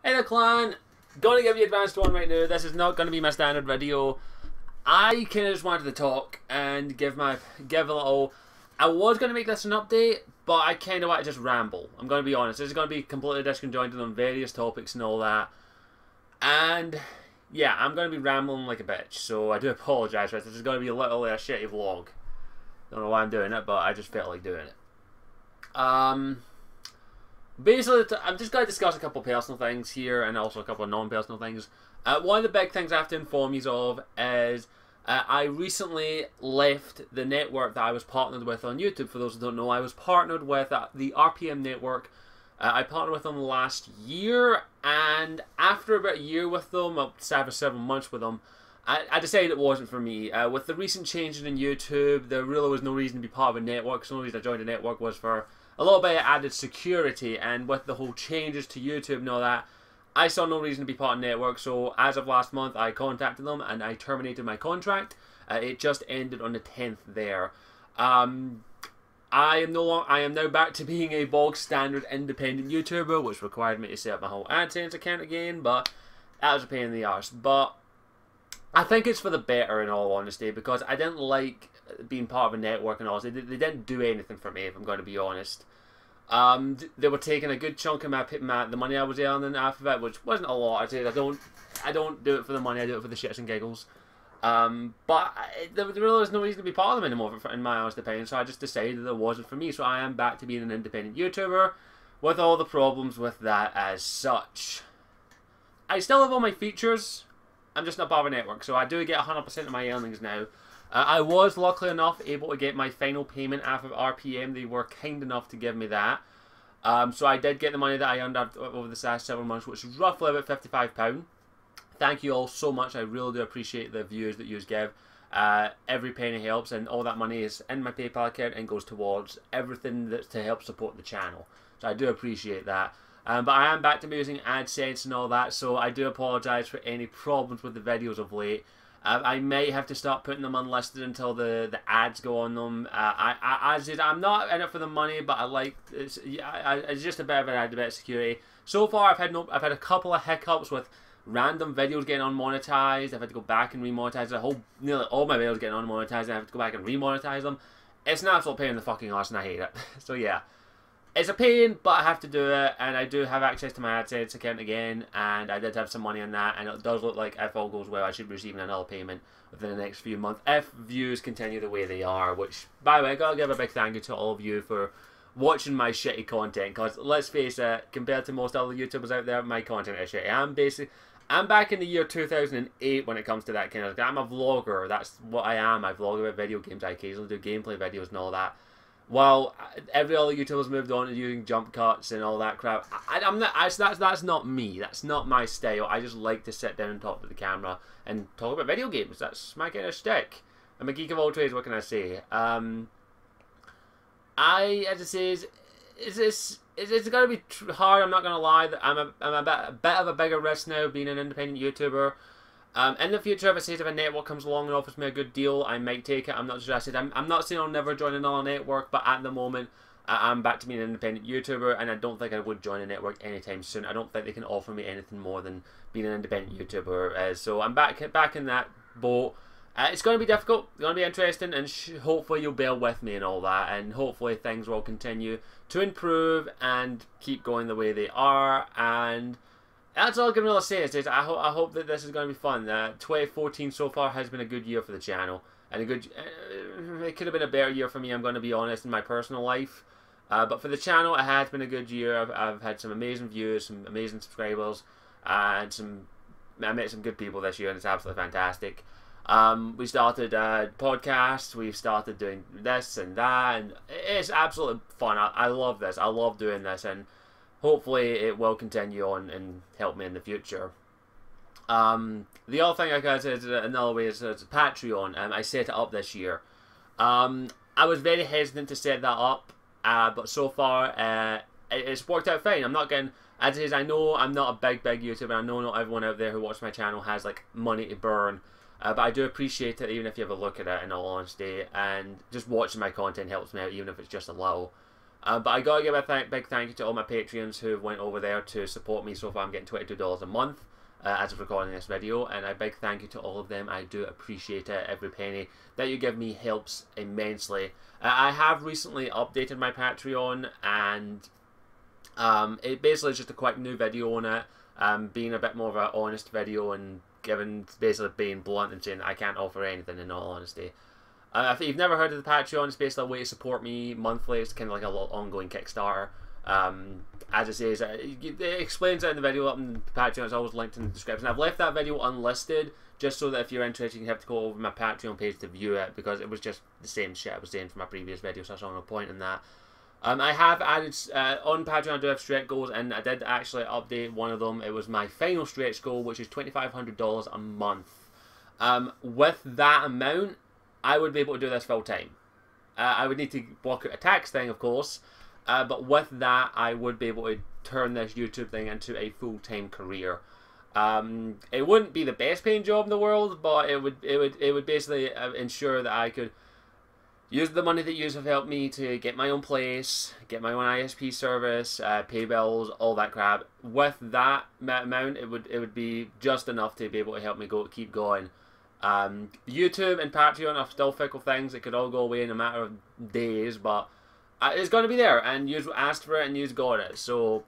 Hey there, clan. Gonna give you advanced one right now. This is not gonna be my standard video. I kind of just wanted to talk and give a little. I was gonna make this an update, but I kind of want to just ramble. I'm gonna be honest. This is gonna be completely disconjointed on various topics and all that. And yeah, I'm gonna be rambling like a bitch. So I do apologize for this. This is gonna be a little shitty vlog. Don't know why I'm doing it, but I just felt like doing it. Basically, I'm just going to discuss a couple of personal things here and also a couple of non-personal things. One of the big things I have to inform you of is I recently left the network that I was partnered with on YouTube. For those who don't know, I was partnered with the RPM network. I partnered with them last year, and after about a year with them, up to 7 months with them, I decided it wasn't for me. With the recent changes in YouTube, there really was no reason to be part of a network. So the only reason I joined a network was for a little bit of added security, and with the whole changes to YouTube and all that, I saw no reason to be part of a network. So as of last month, I contacted them and I terminated my contract. It just ended on the 10th there. I am now back to being a bog standard independent YouTuber, which required me to set up my whole AdSense account again, but that was a pain in the arse. But I think it's for the better, in all honesty, because I didn't like being part of a network and all. They didn't do anything for me, if I'm going to be honest. They were taking a good chunk of the money I was earning after that, which wasn't a lot. I don't do it for the money. I do it for the shits and giggles. But there really was no reason to be part of them anymore, in my honest opinion. So I just decided that it wasn't for me. So I am back to being an independent YouTuber, with all the problems with that as such. I still have all my features. I'm just not part of a network, so I do get 100% of my earnings now. I was luckily enough able to get my final payment after RPM. They were kind enough to give me that. So I did get the money that I earned over the last several months, which is roughly about £55. Thank you all so much. I really do appreciate the views that you give. Every penny helps, and all that money is in my PayPal account and goes towards everything that's to help support the channel. So I do appreciate that. But I am back to using AdSense and all that, so I do apologise for any problems with the videos of late. I may have to start putting them unlisted until the ads go on them. I'm not in it for the money, but it's just a bit of an added bit of security. So far, I've had a couple of hiccups with random videos getting unmonetized. I've had to go back and remonetize nearly all my videos getting unmonetized, and I have to go back and remonetize them. It's an absolute pain in the fucking arse, and I hate it. So yeah. It's a pain, but I have to do it, and I do have access to my AdSense account again, and I did have some money on that, and it does look like, if all goes well, I should be receiving another payment within the next few months, if views continue the way they are, which, by the way, I gotta give a big thank you to all of you for watching my shitty content, because, let's face it, compared to most other YouTubers out there, my content is shitty. I'm back in the year 2008 when it comes to that kind of thing. I'm a vlogger, that's what I am. I vlog about video games, I occasionally do gameplay videos and all that. While every other YouTuber's moved on to using jump cuts and all that crap, that's not me. That's not my style. I just like to sit down and talk to the camera and talk about video games. That's my kind of shtick. I'm a geek of all trades. What can I say? As I say, it's gonna be hard. I'm not gonna lie. I'm a bit of a bigger risk now, being an independent YouTuber. In the future, if a network comes along and offers me a good deal, I might take it. I'm not sure. I'm not saying I'll never join another network, but at the moment, I'm back to being an independent YouTuber, and I don't think I would join a network anytime soon. I don't think they can offer me anything more than being an independent YouTuber. So I'm back in that boat. It's going to be difficult. It's going to be interesting, and hopefully you'll bear with me and all that, and hopefully things will continue to improve and keep going the way they are, and that's all I can really say. I hope that this is going to be fun. 2014 so far has been a good year for the channel, and it could have been a better year for me, I'm going to be honest, in my personal life. But for the channel, it has been a good year. I've had some amazing views, some amazing subscribers, and I met some good people this year, and it's absolutely fantastic. We started podcasts, we've started doing this and that, and it's absolutely fun. I love this. I love doing this, and hopefully it will continue on and help me in the future. The other thing I got is another way is Patreon. I set it up this year. I was very hesitant to set that up, but so far it's worked out fine. I'm not getting, as it is, I know I'm not a big YouTuber. I know not everyone out there who watches my channel has like money to burn. But I do appreciate it, even if you have a look at it, in all honesty, and just watching my content helps me out, even if it's just a little. But I gotta give a big thank you to all my Patreons who went over there to support me so far. I'm getting $22 a month as of recording this video, and a big thank you to all of them. I do appreciate it. Every penny that you give me helps immensely. I have recently updated my Patreon, and it basically is just a quick new video on it, being a bit more of an honest video and basically being blunt and saying I can't offer anything in all honesty. If you've never heard of the Patreon, it's basically a way to support me monthly. It's kind of like a little ongoing Kickstarter. As it says, it explains it in the video up in the Patreon. It's always linked in the description. I've left that video unlisted just so that if you're interested, you have to go over my Patreon page to view it, because it was just the same shit I was saying from my previous video, so I saw no point in that. I have added, on Patreon I do have stretch goals, and I did actually update one of them. It was my final stretch goal, which is $2,500 a month. With that amount, I would be able to do this full time. I would need to work out a tax thing, of course, but with that, I would be able to turn this YouTube thing into a full-time career. It wouldn't be the best paying job in the world, but it would basically ensure that I could use the money that you have helped me to get my own place, get my own ISP service, pay bills, all that crap. With that amount, it would be just enough to be able to help me keep going. YouTube and Patreon are still fickle things. It could all go away in a matter of days, but it's going to be there, and you asked for it and you got it. So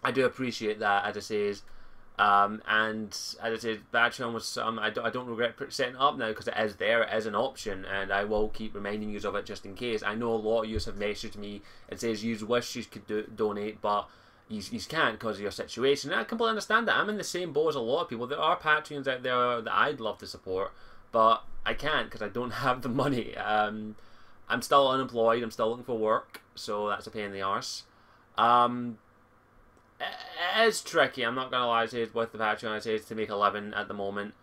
I do appreciate that, as I says. And as I said, Patreon was something I don't regret setting up now, because it is there, it is an option, and I will keep reminding you of it just in case. I know a lot of you have messaged me and says you wish you could donate, but you can't because of your situation. And I completely understand that. I'm in the same boat as a lot of people. There are Patreons out there that I'd love to support, but I can't because I don't have the money. I'm still unemployed. I'm still looking for work, so that's a pain in the arse. It is tricky, I'm not going to lie to you, with the Patreon. I say it's to make a living at the moment.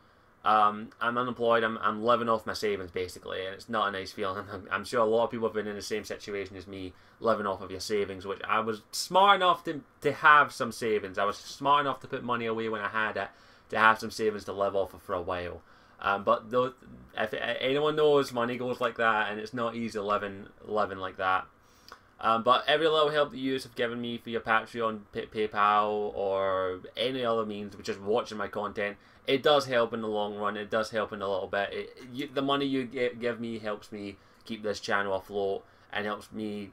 I'm unemployed, I'm living off my savings basically, and it's not a nice feeling. I'm sure a lot of people have been in the same situation as me, living off of your savings, which I was smart enough to have some savings. I was smart enough to put money away when I had it, to have some savings to live off of for a while. But if anyone knows, money goes like that, and it's not easy living like that. But every little help that you have given me for your Patreon, PayPal, or any other means, which is watching my content, it does help in the long run. It does help in a little bit. The money you give me helps me keep this channel afloat, and helps me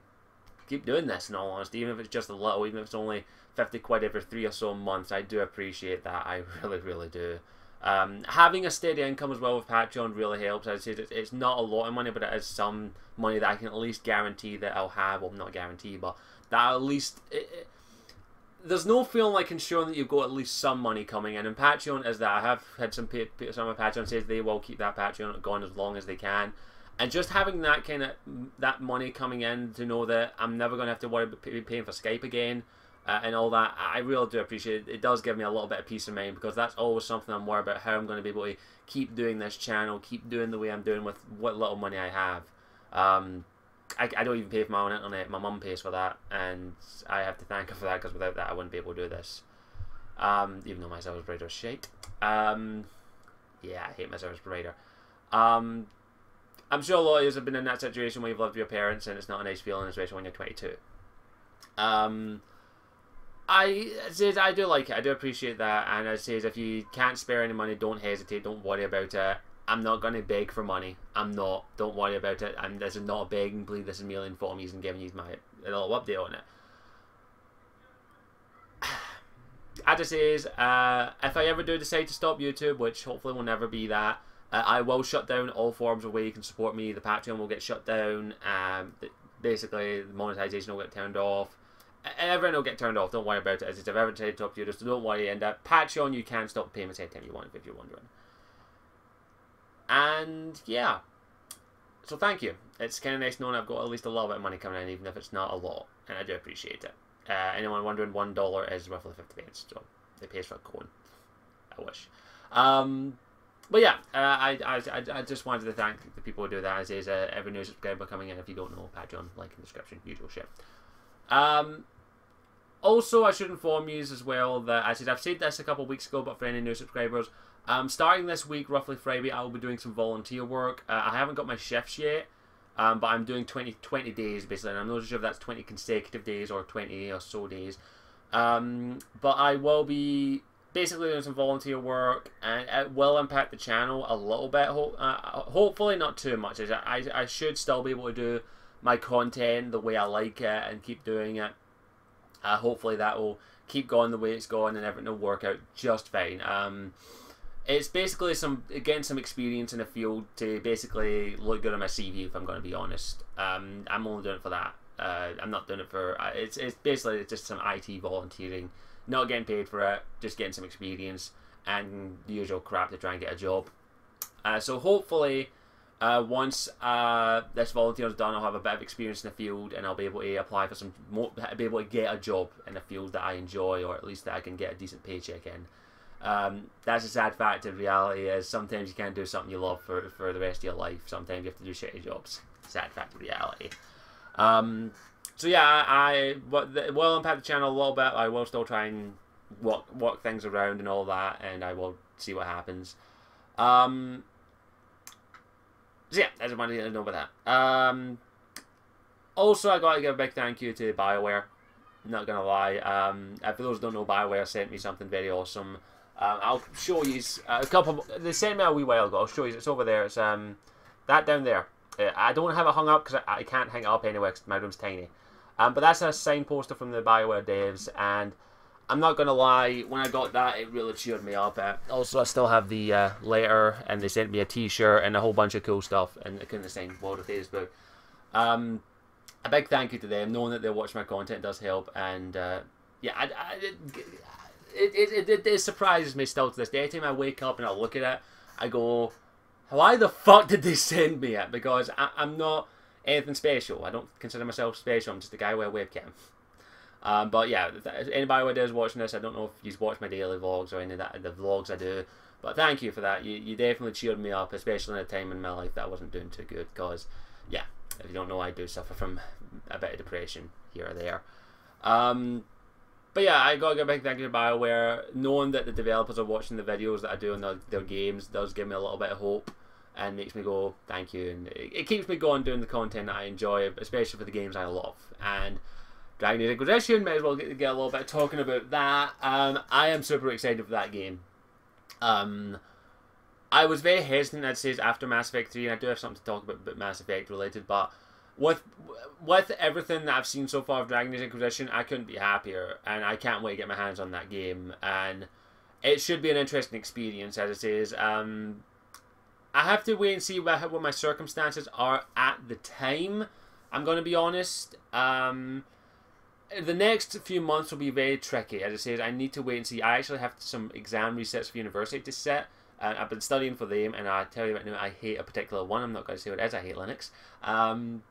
keep doing this, in all honesty. Even if it's just a little, even if it's only 50 quid every 3 or so months, I do appreciate that. I really, really do. Having a steady income as well with Patreon really helps. I'd say it's not a lot of money, but it is some money that I can at least guarantee that I'll have. Well, not guarantee, but that at least... there's no feeling like ensuring that you've got at least some money coming in. And Patreon is that. I have had some of my Patreon says they will keep that Patreon going as long as they can. And just having that kind of that money coming in, to know that I'm never going to have to worry about paying for Skype again, and all that, I really do appreciate it. It does give me a little bit of peace of mind, because that's always something I'm worried about, how I'm going to be able to keep doing this channel, keep doing the way I'm doing with what little money I have. I don't even pay for my own internet. My mum pays for that, and I have to thank her for that, because without that I wouldn't be able to do this. Even though my service provider is shite. Yeah, I hate my service provider. I'm sure a lot of you have been in that situation where you've lived with your parents, and it's not a nice feeling, especially when you're 22. I do like it. I do appreciate that, and I say, if you can't spare any money, don't hesitate. Don't worry about it. I'm not going to beg for money. I'm not. Don't worry about it. This is not a begging plea. This is merely informing you and giving you my little update on it. As I say, if I ever do decide to stop YouTube, which hopefully will never be that, I will shut down all forms of where you can support me. The Patreon will get shut down. Basically, the monetization will get turned off. Everything will get turned off. Don't worry about it. As if I've ever tried to talk to you, just don't worry. And Patreon, you can stop payments anytime you want, if you're wondering. And yeah, so thank you. It's kind of nice knowing I've got at least a little bit of money coming in, even if it's not a lot, and I do appreciate it. Anyone wondering, $1 is roughly 50 pence, so it pays for a coin. I wish. But yeah, I just wanted to thank the people who do that. As is every new subscriber coming in. If you don't know, Patreon, link in the description, usual shit. Also, I should inform you as well that I've said this a couple of weeks ago, but for any new subscribers, starting this week, roughly Friday, I will be doing some volunteer work. I haven't got my shifts yet, but I'm doing 20 days basically, and I'm not sure if that's 20 consecutive days or 20 or so days. But I will be basically doing some volunteer work, and it will impact the channel a little bit. Hopefully not too much. I should still be able to do my content the way I like it and keep doing it. Hopefully that will keep going the way it's going, and everything will work out just fine. It's basically getting some experience in the field to basically look good on my CV, if I'm going to be honest. I'm only doing it for that. I'm not doing it for... It's basically just some IT volunteering. Not getting paid for it, just getting some experience and the usual crap to try and get a job. So hopefully, once this volunteer is done, I'll have a bit of experience in the field, and I'll be able to apply for some more, be able to get a job in a field that I enjoy, or at least that I can get a decent paycheck in. That's a sad fact of reality, is sometimes you can't do something you love for the rest of your life. Sometimes you have to do shitty jobs. Sad fact of reality. So yeah, it will impact the channel a little bit. I will still try and work things around and all that, and I will see what happens. So yeah, I just wanted you to know about that. Also, I got to give a big thank you to BioWare. Not gonna lie. For those who don't know, BioWare sent me something very awesome. I'll show you a couple. They sent me a wee while ago. I'll show you. It's over there. It's that down there. I don't have it hung up because I can't hang it up anyway because my room's tiny. But that's a signed poster from the BioWare devs, and I'm not gonna lie, when I got that, it really cheered me up. Also, I still have the letter, and they sent me a T-shirt and a whole bunch of cool stuff, and I couldn't sign World of Facebook. A big thank you to them. Knowing that they watch my content does help, and yeah, it surprises me still to this day. Every time I wake up and I look at it, I go, why the fuck did they send me it? Because I'm not anything special. I don't consider myself special. I'm just a guy with a webcam. But yeah, anybody who is watching this, I don't know if you've watched my daily vlogs or any of the vlogs I do, but thank you for that. You definitely cheered me up, especially in a time in my life that I wasn't doing too good. Because yeah, if you don't know, I do suffer from a bit of depression here or there. But yeah, I gotta give a big thank you to BioWare. Knowing that the developers are watching the videos that I do on their games does give me a little bit of hope, and makes me go, thank you. And it keeps me going doing the content that I enjoy, especially for the games I love. And Dragon Age Inquisition, may as well get a little bit talking about that. I am super excited for that game. I was very hesitant, I'd say, after Mass Effect 3, and I do have something to talk about Mass Effect related, but with everything that I've seen so far of Dragon Age Inquisition, I couldn't be happier, and I can't wait to get my hands on that game, and it should be an interesting experience, as it says. I have to wait and see what my circumstances are at the time, I'm going to be honest. The next few months will be very tricky, as it says. I need to wait and see. I actually have some exam resets for university to set. I've been studying for them, and I tell you right now, I hate a particular one. I'm not going to say what it is. I hate Linux. I'm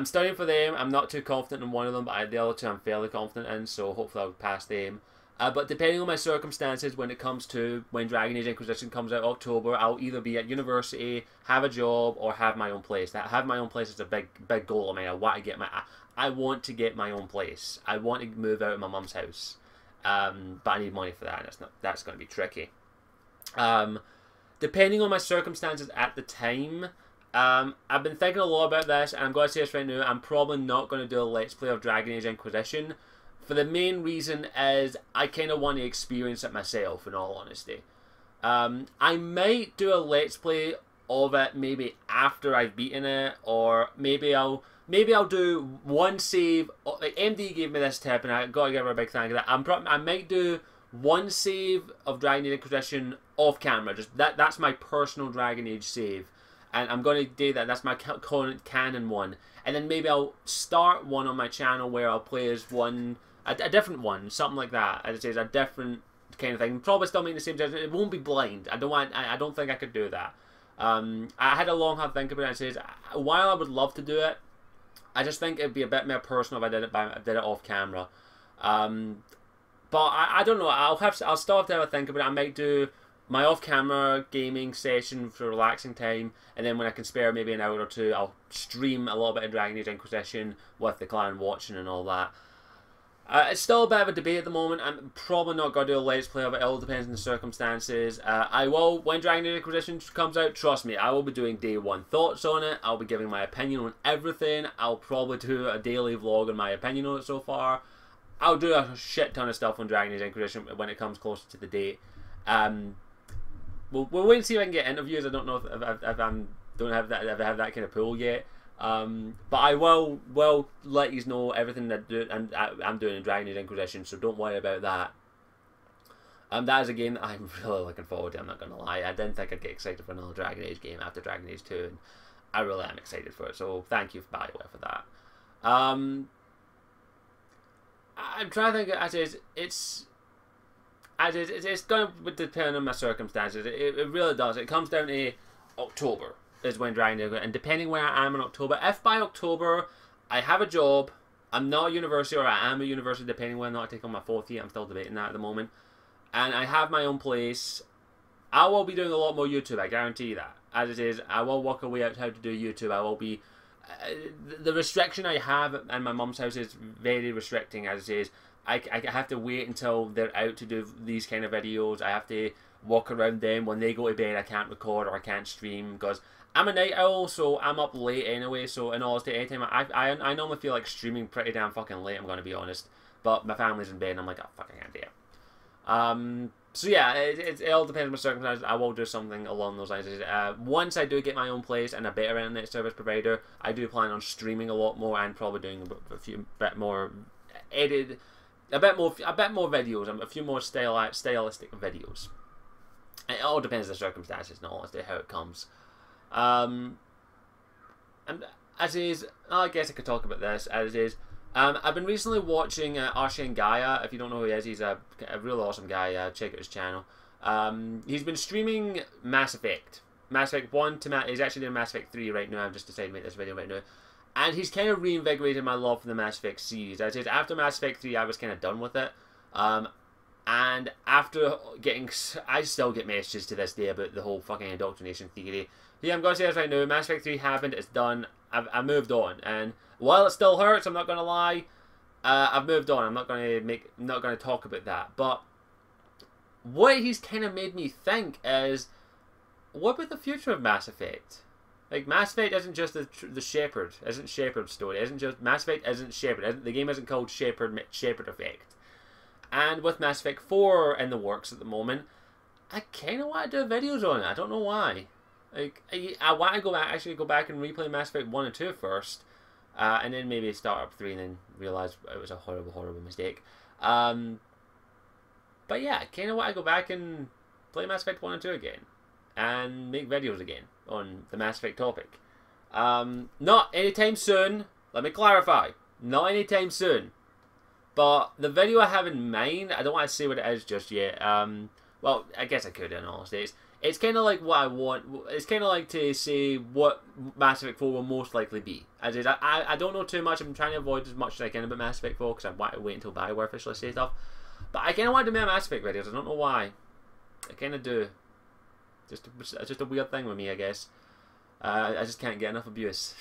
studying for them. I'm not too confident in one of them, but the other two I'm fairly confident in, so hopefully I'll pass them. But depending on my circumstances, when it comes to when Dragon Age Inquisition comes out October, I'll either be at university, have a job, or have my own place. That have my own place is a big goal of mine. I want to get my own place. I want to move out of my mum's house, but I need money for that. And that's going to be tricky. Depending on my circumstances at the time, I've been thinking a lot about this, and I'm going to say this right now. I'm probably not going to do a Let's Play of Dragon Age Inquisition. For the main reason is I kind of want to experience it myself, in all honesty. I might do a Let's Play of it maybe after I've beaten it, or maybe I'll do one save. Like MD gave me this tip, and I got to give her a big thank you for that. I might do one save of Dragon Age Inquisition off camera. Just that's my personal Dragon Age save, and I'm going to do that. That's my canon one, and then maybe I'll start one on my channel where I'll play as a different one, something like that. As it says, a different kind of thing. Probably still make the same judgment. It won't be blind. I don't think I could do that. I had a long hard think about it. It says, while I would love to do it, I just think it'd be a bit more personal if I did it off camera. But I don't know. I'll still have to have a think about it. I might do my off-camera gaming session for relaxing time, and then when I can spare maybe an hour or two, I'll stream a little bit of Dragon Age Inquisition with the clan watching and all that. It's still a bit of a debate at the moment. I'm probably not going to do a Let's Play of it. It all depends on the circumstances. I will, when Dragon Age Inquisition comes out, trust me, I will be doing day one thoughts on it. I'll be giving my opinion on everything. I'll probably do a daily vlog on my opinion on it so far. I'll do a shit ton of stuff on Dragon Age Inquisition when it comes closer to the date. We'll wait and see if I can get interviews. I don't know if I don't have that, if I have that kind of pull yet. But I will let you know everything that I'm doing in Dragon Age Inquisition, so don't worry about that. That is a game that I'm really looking forward to, I'm not going to lie. I didn't think I'd get excited for another Dragon Age game after Dragon Age 2, and I really am excited for it, so thank you, BioWare, for that. I'm trying to think, it's going to depend on my circumstances. It really does. It comes down to October is when Dragon Age, and depending where I am in October, if by October I have a job, I'm not a university, or I am a university, depending when I take on my 4th year, I'm still debating that at the moment, and I have my own place, I will be doing a lot more YouTube, I guarantee that. As it is, I will work a way out how to do YouTube. I will be, the restriction I have in my mum's house is very restricting, as it is. I have to wait until they're out to do these kind of videos. I have to walk around them. When they go to bed, I can't record or I can't stream, because I'm a night owl, so I'm up late anyway. So in all honesty, anytime I normally feel like streaming pretty damn fucking late, I'm going to be honest. But my family's in bed and I'm like, oh fuck, I can't do it. So yeah, it all depends on my circumstances. I will do something along those lines. Once I do get my own place and a better internet service provider, I do plan on streaming a lot more and probably doing a bit more edited, a bit more videos, a few more stylistic videos. It all depends on the circumstances and all, as to how it comes. And as is, I guess I could talk about this, as is, I've been recently watching Arsene Gaia. If you don't know who he is, he's a real awesome guy. Check out his channel. He's been streaming Mass Effect. Mass Effect 1 to he's actually doing Mass Effect 3 right now. I've just decided to make this video right now. And he's kind of reinvigorated my love for the Mass Effect series. As is, after Mass Effect 3, I was kind of done with it. And after getting, I still get messages to this day about the whole fucking indoctrination theory. Yeah, I'm going to say this right now. Mass Effect 3 happened. It's done. I moved on, and while it still hurts, I'm not going to lie. I've moved on. I'm not going to talk about that. But what he's kind of made me think is, what about the future of Mass Effect? Like, Mass Effect isn't just the Shepard. Isn't Shepard's story. Isn't just Mass Effect. Isn't Shepard. The game isn't called Shepard Effect. And with Mass Effect 4 in the works at the moment, I kind of want to do videos on it. I don't know why. Like, I want to actually go back and replay Mass Effect 1 and 2 first, and then maybe start up 3 and then realise it was a horrible, horrible mistake. But yeah, I kind of want to go back and play Mass Effect 1 and 2 again, and make videos again on the Mass Effect topic. Not anytime soon, let me clarify, not anytime soon. But the video I have in mind, I don't want to say what it is just yet. Well, I guess I could in all honesty. It's kind of like what I want. It's kind of like to say what Mass Effect 4 will most likely be. As is, I don't know too much. I'm trying to avoid as much as I can about Mass Effect 4 because I want to wait until BioWare officially say stuff. But I kind of want to make Mass Effect videos. I don't know why. I kind of do. It's just a weird thing with me, I guess. I just can't get enough abuse.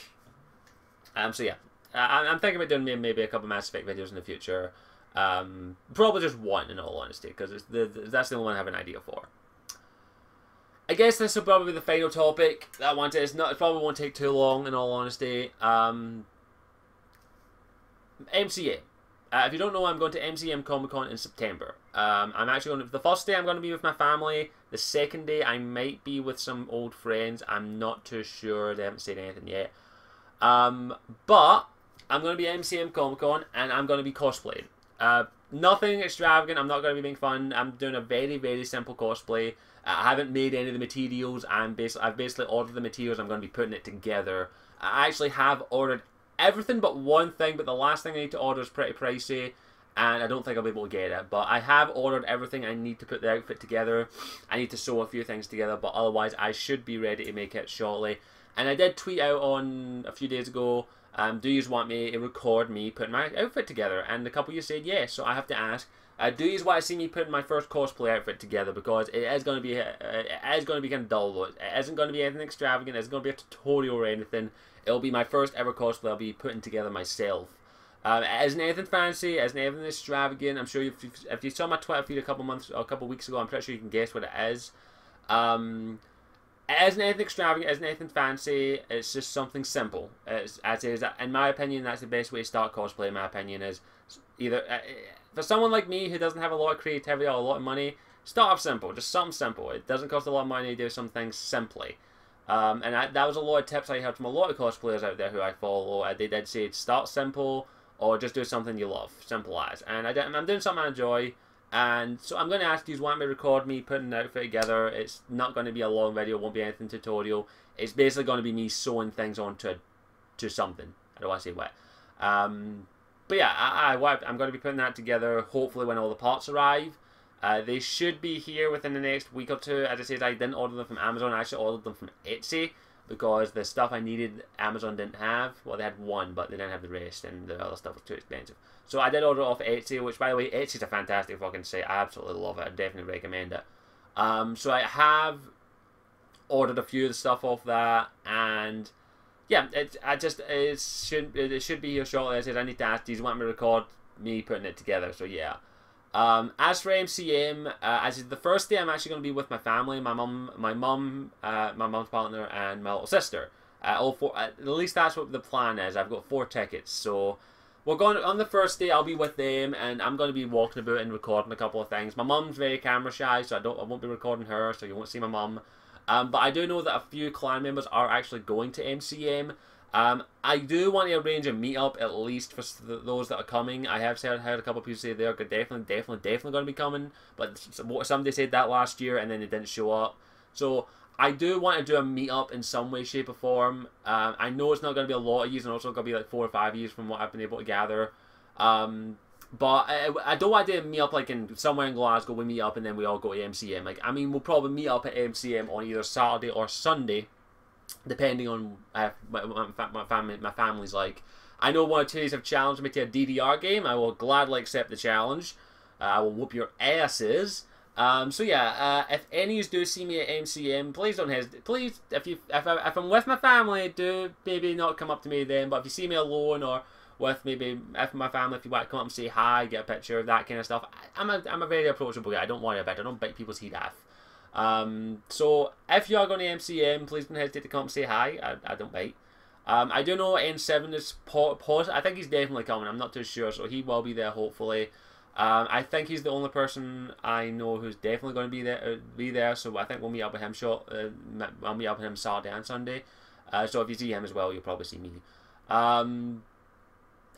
So yeah. I'm thinking about doing maybe a couple of Mass Effect videos in the future. Probably just one, in all honesty, because that's the only one I have an idea for. I guess this will probably be the final topic that I wanted. It probably won't take too long, in all honesty. MCA. If you don't know, I'm going to MCM Comic Con in September. I'm actually going to, the first day I'm going to be with my family. The second day I might be with some old friends. I'm not too sure. They haven't said anything yet. But I'm going to be MCM Comic Con and I'm going to be cosplaying. Nothing extravagant. I'm not going to be making fun. I'm doing a very, very simple cosplay. I haven't made any of the materials. I've basically ordered the materials. I'm going to be putting it together. I actually have ordered everything but one thing, but the last thing I need to order is pretty pricey, and I don't think I'll be able to get it. But I have ordered everything I need to put the outfit together. I need to sew a few things together, but otherwise I should be ready to make it shortly. And I did tweet out on a few days ago, do you want me to record me putting my outfit together? And a couple of you said yes, so I have to ask, do you want to see me putting my first cosplay outfit together? Because it is going to be kind of dull though. It isn't going to be anything extravagant. It's going to be a tutorial or anything. It'll be my first ever cosplay I'll be putting together myself. It isn't anything fancy, it isn't anything extravagant. I'm sure if you saw my Twitter feed a couple weeks ago, I'm pretty sure you can guess what it is. It isn't anything extravagant, it isn't anything fancy, it's just something simple. In my opinion, that's the best way to start cosplay, in my opinion, is either, for someone like me who doesn't have a lot of creativity or a lot of money, start off simple, just something simple. It doesn't cost a lot of money to do some things simply. That was a lot of tips I heard from a lot of cosplayers out there who I follow. They did say start simple, or just do something you love, simple as. And I'm doing something I enjoy. And so I'm going to ask you, want me to record me putting the outfit together. It's not going to be a long video, it won't be anything tutorial. It's basically going to be me sewing things onto something. I don't want to say what. But yeah, I'm going to be putting that together, hopefully when all the parts arrive. They should be here within the next week or two. As I said, I didn't order them from Amazon, I actually ordered them from Etsy, because the stuff I needed, Amazon didn't have. Well, they had one, but they didn't have the rest, and the other stuff was too expensive. So I did order it off Etsy, which, by the way, Etsy's a fantastic fucking site. I absolutely love it. I definitely recommend it. So I have ordered a few of the stuff off that, and yeah, it should be here shortly. I said I need to ask, do you want me to record me putting it together? So yeah. As for MCM, as the first day, I'm actually going to be with my family, my mom's partner, and my little sister. All four. At least that's what the plan is. I've got 4 tickets, so we're going on the first day. I'll be with them, and I'm going to be walking about and recording a couple of things. My mum's very camera shy, so I won't be recording her, so you won't see my mum. But I do know that a few clan members are actually going to MCM. I do want to arrange a meetup, at least for those that are coming. I have heard a couple of people say they're definitely going to be coming, but somebody said that last year and then they didn't show up. So I do want to do a meetup in some way, shape or form. I know it's not going to be a lot of years, and also going to be like 4 or 5 years from what I've been able to gather. But I don't want to do a meetup like somewhere in Glasgow. We meet up and then we all go to MCM. Like, I mean, we'll probably meet up at MCM on either Saturday or Sunday, depending on my family's like. I know one or two of you have challenged me to a DDR game. I will gladly accept the challenge. I will whoop your asses. So yeah, if any of you do see me at MCM, please don't hesitate. Please, if I'm with my family, do maybe not come up to me then. But if you see me alone or with maybe my family, if you want to come up and say hi, get a picture, that kind of stuff, I'm a very approachable guy. I don't worry about it. I don't bite people's head off. So if you are going to MCM, please don't hesitate to come and say hi. I don't bite. I do know N7 is I think he's definitely coming. I'm not too sure, so he will be there hopefully. I think he's the only person I know who's definitely going to be there. So I think we'll meet up with him I'll meet up with him Saturday and Sunday. So if you see him as well, you'll probably see me.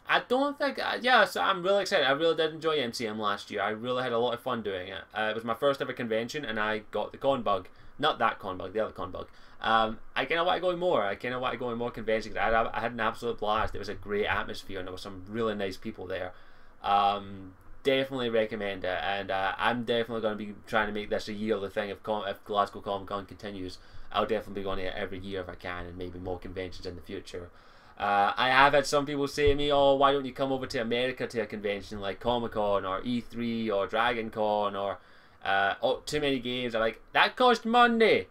I don't think, yeah, so I'm really excited. I really did enjoy MCM last year. I really had a lot of fun doing it. It was my first ever convention, and I got the con bug. Not that con bug, the other con bug. I kind of want to go more. I kind of want to go in more conventions. I had an absolute blast. It was a great atmosphere, and there were some really nice people there. Definitely recommend it, and I'm definitely going to be trying to make this a yearly thing. If Glasgow Comic Con continues, I'll definitely be going to it every year if I can, and maybe more conventions in the future. I have had some people say to me, oh, why don't you come over to America to a convention like Comic Con or E3 or Dragon Con or too many games. I'm like, that costs money.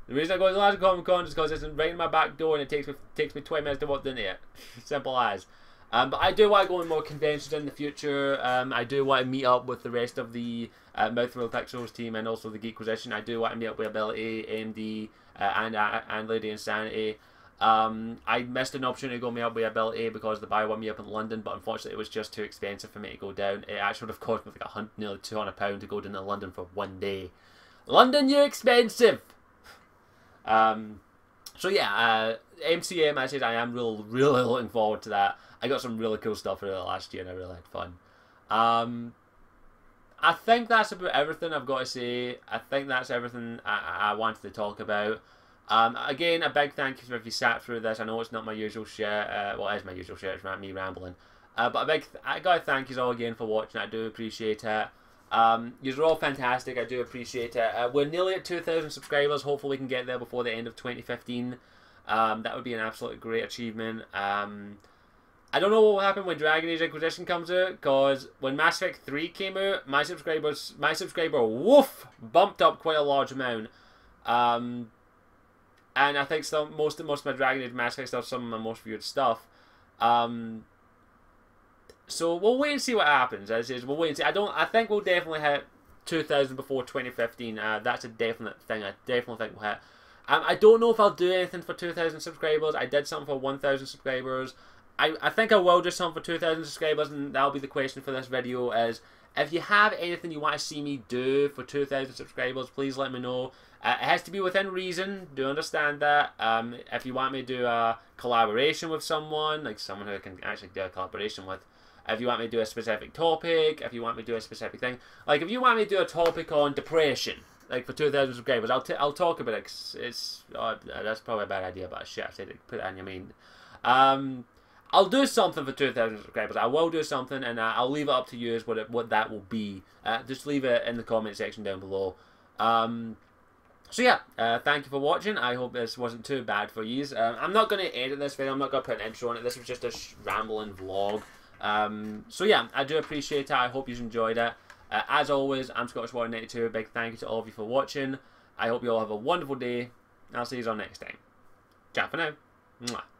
The reason I go to Glasgow Comic Con is because it's right in my back door and it takes me 20 minutes to walk into it. Simple as. But I do want to go on more conventions in the future. I do want to meet up with the rest of the Mouthful of Pixels team and also the Geekquisition. I do want to meet up with Ability, AMD, and Lady Insanity. I missed an opportunity to go meet up with Ability because the buy one me up in London, but unfortunately it was just too expensive for me to go down. It actually would have cost me like nearly £200 to go down to London for one day. London, you expensive! So yeah, MCM, I said I am really looking forward to that. I got some really cool stuff for it last year and I really had fun. I think that's about everything I've got to say. I think that's everything I wanted to talk about. Again, a big thank you if you sat through this. I know it's not my usual shit. Well, it is my usual shit. It's not me rambling. But I gotta thank you all again for watching. I do appreciate it. You're all fantastic. I do appreciate it. We're nearly at 2,000 subscribers. Hopefully we can get there before the end of 2015. That would be an absolutely great achievement. I don't know what will happen when Dragon Age Inquisition comes out, because when Mass Effect 3 came out, my subscriber woof bumped up quite a large amount. And I think most of my Dragon Age Mass Effect stuff, some of my most viewed stuff. So we'll wait and see what happens. We'll wait and see. I think we'll definitely hit 2,000 before 2015. That's a definite thing. I definitely think we'll hit. I don't know if I'll do anything for 2,000 subscribers. I did something for 1,000 subscribers. I think I will do something for 2,000 subscribers, and that'll be the question for this video is, if you have anything you want to see me do for 2,000 subscribers, please let me know. It has to be within reason. Do understand that. If you want me to do a collaboration with someone, like someone who I can actually do a collaboration with, if you want me to do a specific topic, if you want me to do a specific thing, like if you want me to do a topic on depression, like for 2,000 subscribers, I'll talk about it. That's probably a bad idea, but shit, I said it, put it on your mind. I'll do something for 2,000 subscribers. I will do something, and I'll leave it up to you as what that will be. Just leave it in the comment section down below. So yeah, thank you for watching. I hope this wasn't too bad for you. I'm not going to edit this video. I'm not going to put an intro on it. This was just a rambling vlog. So yeah, I do appreciate it. I hope you enjoyed it. As always, I'm Scotsman92. Big thank you to all of you for watching. I hope you all have a wonderful day. I'll see you all next time. Ciao for now. Mwah.